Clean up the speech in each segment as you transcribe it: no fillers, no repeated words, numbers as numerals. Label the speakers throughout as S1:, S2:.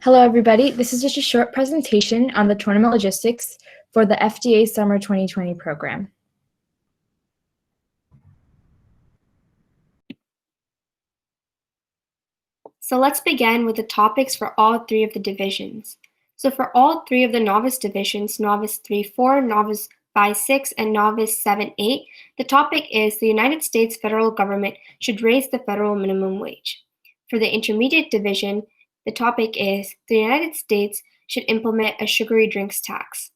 S1: Hello, everybody. This is just a short presentation on the tournament logistics for the FDA Summer 2020 program.
S2: So let's begin with the topics for all three of the divisions. So for all three of the novice divisions, Novice 3-4, Novice 5-6, and Novice 7-8, the topic is the United States federal government should raise the federal minimum wage. For the intermediate division, the topic is the United States should implement a sugary drinks tax.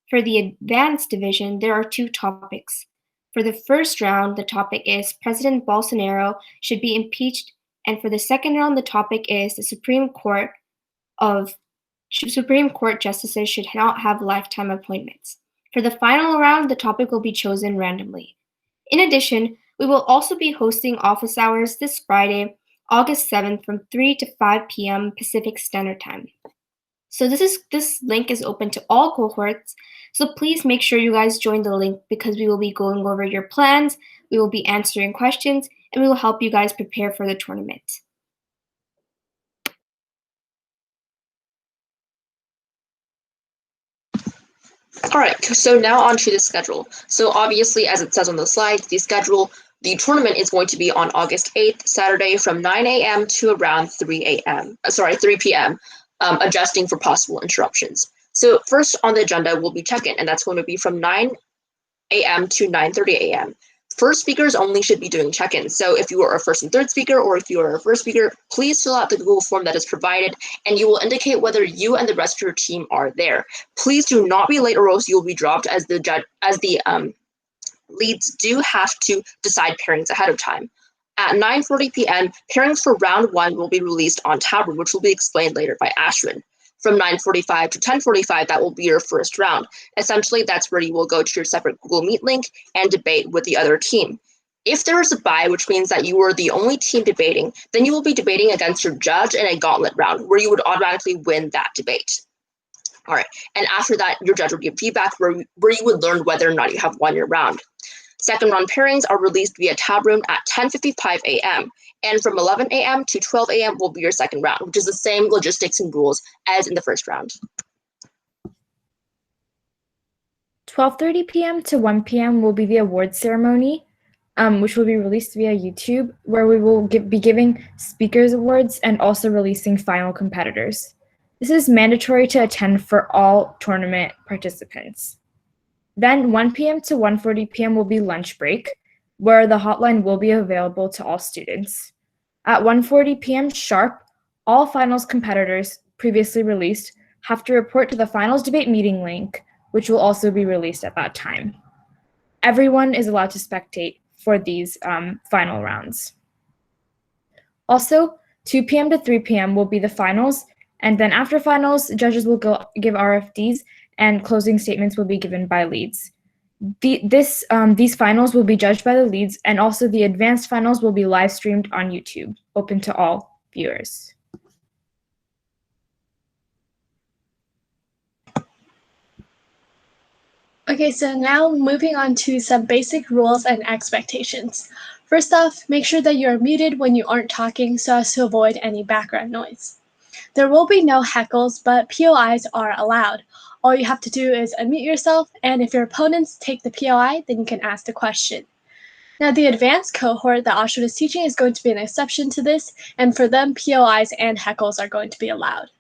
S2: For the advanced division, there are two topics. For the first round, the topic is President Bolsonaro should be impeached, and for the second round, the topic is the Supreme Court justices should not have lifetime appointments. For the final round, the topic will be chosen randomly. In addition, we will also be hosting office hours this Friday, August 7th from 3 to 5 p.m. Pacific Standard Time. So this link is open to all cohorts, so please make sure you guys join the link because we will be going over your plans, we will be answering questions, and we will help you guys prepare for the tournament.
S3: All right, so now on to the schedule. So obviously, as it says on the slide, the tournament is going to be on August 8th, Saturday from 9 a.m. to around 3 p.m., adjusting for possible interruptions. So first on the agenda will be check-in, and that's going to be from 9 a.m. to 9:30 a.m. First speakers only should be doing check-ins. So if you are a first and third speaker, or if you are a first speaker, please fill out the Google form that is provided, and you will indicate whether you and the rest of your team are there. Please do not be late, or else you will be dropped, as the leads do have to decide pairings ahead of time. At 9:40 p.m., pairings for round one will be released on Tabroom, which will be explained later by Ashwin. From 9:45 to 10:45, that will be your first round. Essentially, that's where you will go to your separate Google Meet link and debate with the other team. If there is a bye, which means that you are the only team debating, then you will be debating against your judge in a gauntlet round, where you would automatically win that debate. All right, and after that, your judge will give feedback where you would learn whether or not you have won your round. Second round pairings are released via Tabroom at 10:55 a.m. and from 11 a.m. to 12 a.m. will be your second round, which is the same logistics and rules as in the first round.
S1: 12:30 p.m. to 1 p.m. will be the awards ceremony, which will be released via YouTube, where we will be giving speakers awards and also releasing final competitors. This is mandatory to attend for all tournament participants. Then 1 p.m. to 1:40 p.m. will be lunch break, where the hotline will be available to all students. At 1:40 p.m. sharp, all finals competitors previously released have to report to the finals debate meeting link, which will also be released at that time. Everyone is allowed to spectate for these final rounds. Also, 2 p.m. to 3 p.m. will be the finals, and then after finals, judges will give RFDs and closing statements will be given by leads. These finals will be judged by the leads, and also the advanced finals will be live streamed on YouTube, open to all viewers.
S4: Okay, so now moving on to some basic rules and expectations. First off, make sure that you're muted when you aren't talking so as to avoid any background noise. There will be no heckles, but POIs are allowed. All you have to do is unmute yourself, and if your opponents take the POI, then you can ask the question. Now, the advanced cohort that Ashwin is teaching is going to be an exception to this, and for them, POIs and heckles are going to be allowed.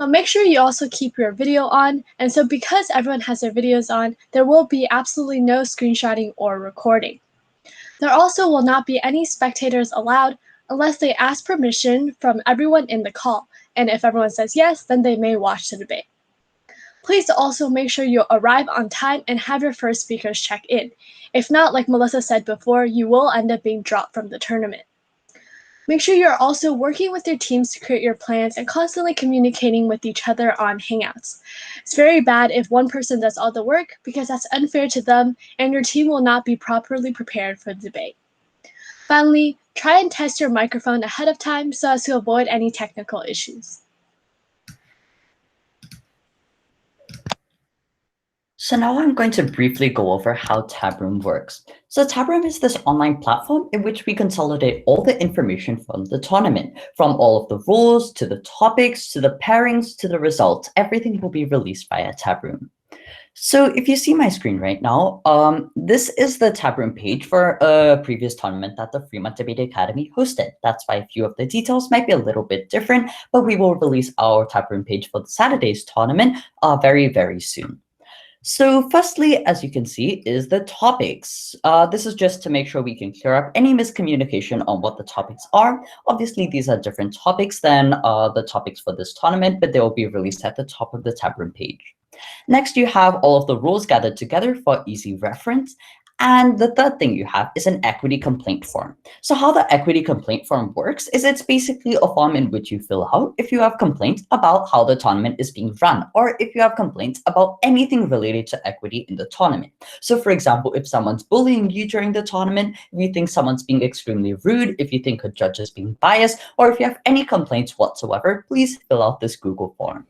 S4: Now, make sure you also keep your video on, and so because everyone has their videos on, there will be absolutely no screenshotting or recording. There also will not be any spectators allowed unless they ask permission from everyone in the call, and if everyone says yes, then they may watch the debate. Please also make sure you arrive on time and have your first speakers check in. If not, like Melissa said before, you will end up being dropped from the tournament. Make sure you're also working with your teams to create your plans and constantly communicating with each other on Hangouts. It's very bad if one person does all the work because that's unfair to them and your team will not be properly prepared for the debate. Finally, try and test your microphone ahead of time so as to avoid any technical issues.
S5: So now I'm going to briefly go over how Tabroom works. So Tabroom is this online platform in which we consolidate all the information from the tournament, from all of the rules, to the topics, to the pairings, to the results. Everything will be released via Tabroom. So if you see my screen right now, this is the Tabroom page for a previous tournament that the Fremont Debate Academy hosted. That's why a few of the details might be a little bit different, but we will release our Tabroom page for the Saturday's tournament very, very soon. So firstly, as you can see, is the topics. This is just to make sure we can clear up any miscommunication on what the topics are. Obviously, these are different topics than the topics for this tournament, but they will be released at the top of the Tabroom page. Next, you have all of the rules gathered together for easy reference. And the third thing you have is an equity complaint form. So how the equity complaint form works is it's basically a form in which you fill out if you have complaints about how the tournament is being run, or if you have complaints about anything related to equity in the tournament. So for example, if someone's bullying you during the tournament, if you think someone's being extremely rude, if you think a judge is being biased, or if you have any complaints whatsoever, please fill out this Google form.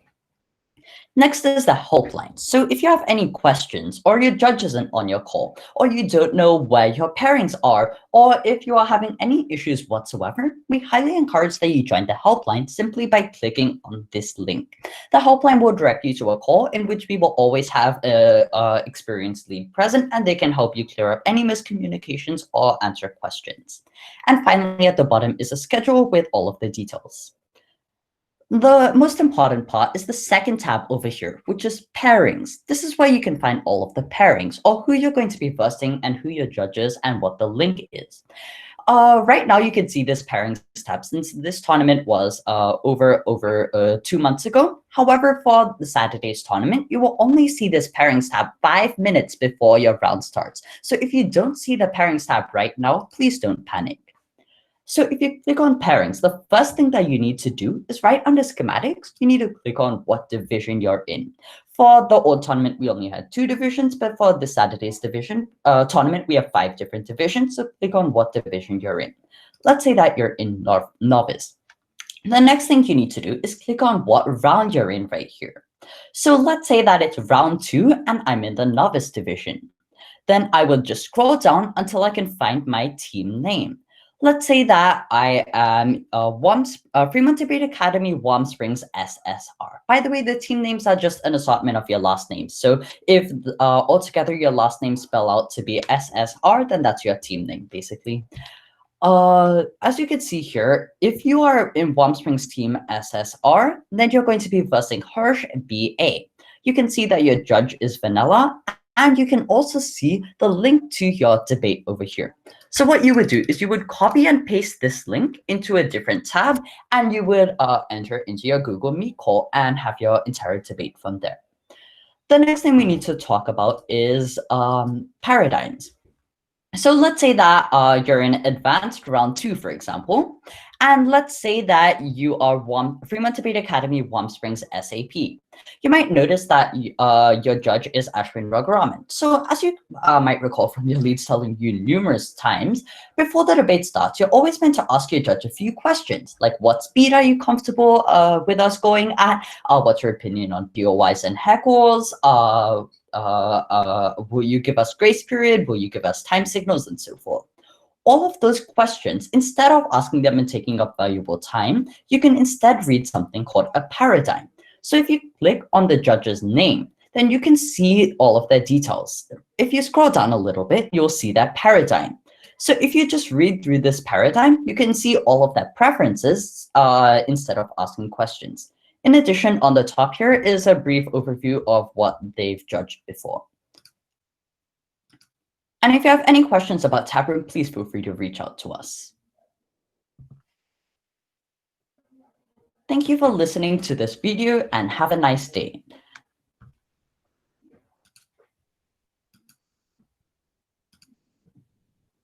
S5: Next is the helpline. So if you have any questions, or your judge isn't on your call, or you don't know where your pairings are, or if you are having any issues whatsoever, we highly encourage that you join the helpline simply by clicking on this link. The helpline will direct you to a call in which we will always have a experienced lead present, and they can help you clear up any miscommunications or answer questions. And finally, at the bottom is a schedule with all of the details. The most important part is the second tab over here, which is pairings. This is where you can find all of the pairings, or who you're going to be versing and who your judge is and what the link is. Right now, you can see this pairings tab since this tournament was over 2 months ago. However, for the Saturday's tournament, you will only see this pairings tab 5 minutes before your round starts. So if you don't see the pairings tab right now, please don't panic. So if you click on pairings, the first thing that you need to do is right under schematics, you need to click on what division you're in. For the old tournament, we only had 2 divisions, but for the Saturday's division tournament, we have 5 different divisions. So click on what division you're in. Let's say that you're in novice. The next thing you need to do is click on what round you're in right here. So let's say that it's round 2 and I'm in the novice division. Then I will just scroll down until I can find my team name. Let's say that I am Fremont Debate Academy Warm Springs SSR. By the way, the team names are just an assortment of your last names. So if altogether your last name spell out to be SSR, then that's your team name, basically. As you can see here, if you are in Warm Springs team SSR, then you're going to be versing Hirsch BA. You can see that your judge is Vanilla, and you can also see the link to your debate over here. So what you would do is you would copy and paste this link into a different tab, and you would enter into your Google Meet call and have your entire debate from there. The next thing we need to talk about is paradigms. So let's say that you're in advanced round 2, for example, and let's say that you are Fremont Debate Academy Warm Springs SAP. You might notice that your judge is Ashwin Raguraman. So as you might recall from your leads telling you numerous times, before the debate starts, you're always meant to ask your judge a few questions, like what speed are you comfortable with us going at? What's your opinion on DOYs and heckles? Will you give us grace period? Will you give us time signals and so forth? All of those questions, instead of asking them and taking up valuable time, you can instead read something called a paradigm. So if you click on the judge's name, then you can see all of their details. If you scroll down a little bit, you'll see that paradigm. So if you just read through this paradigm, you can see all of their preferences instead of asking questions. In addition, on the top here is a brief overview of what they've judged before. And if you have any questions about Tabroom, please feel free to reach out to us. Thank you for listening to this video and have a nice day.